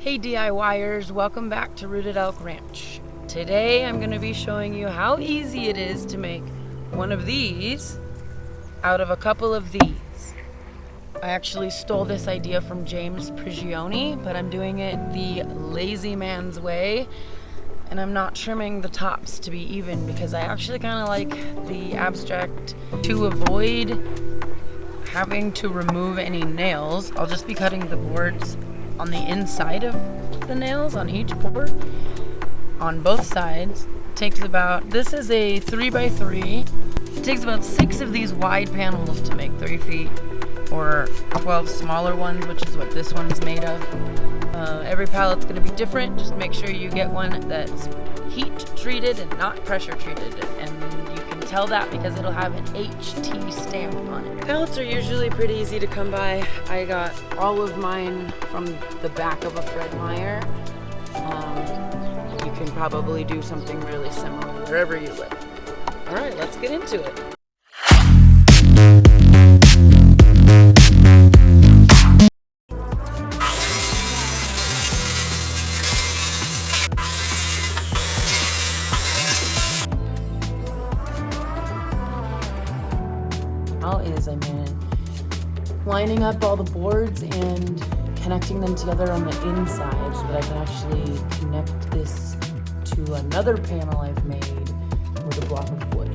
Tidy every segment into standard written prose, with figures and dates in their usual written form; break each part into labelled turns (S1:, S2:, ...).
S1: Hey DIYers, welcome back to Rooted Elk Ranch. Today I'm going to be showing you how easy it is to make one of these out of a couple of these. I actually stole this idea from James Prigioni, but I'm doing it the lazy man's way, and I'm not trimming the tops to be even because I actually kind of like the abstract. To avoid having to remove any nails, I'll just be cutting the boards on the inside of the nails on each board on both sides. This is a 3x3. It takes about 6 of these wide panels to make 3 feet, or 12 smaller ones, which is what this one's made of. Every pallet's going to be different. Just make sure you get one that's heat treated and not pressure treated, and you can tell that because it'll have an HT stamp on it. Pallets are usually pretty easy to come by. I got all of mine from the back of a Fred Meyer. You can probably do something really similar wherever you live. All right, let's get into it. I'm lining up all the boards and connecting them together on the inside so that I can actually connect this to another panel I've made with a block of wood.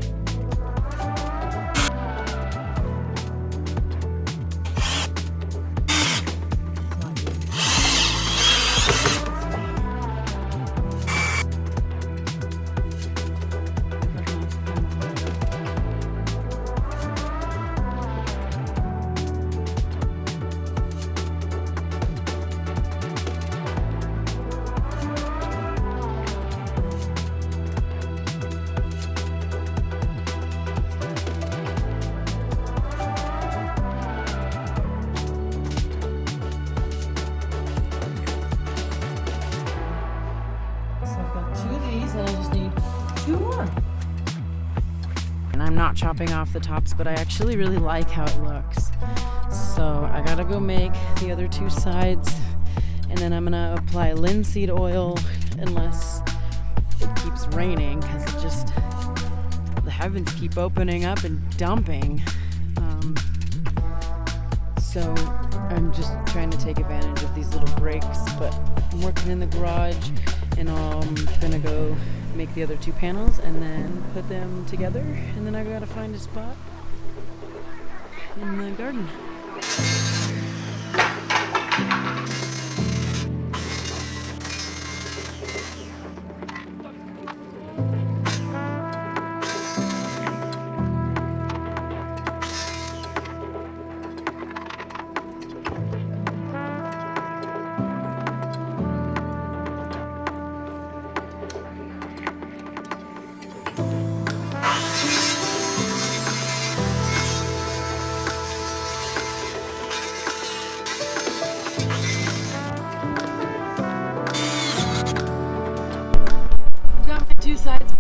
S1: And I just need 2 more. And I'm not chopping off the tops, but I actually really like how it looks. So I gotta go make the other 2 sides, and then I'm gonna apply linseed oil unless it keeps raining, because the heavens keep opening up and dumping. So I'm just trying to take advantage of these little breaks, but I'm working in the garage, and I'm gonna go make the other 2 panels and then put them together, and then I gotta find a spot in the garden. Got my 2 sides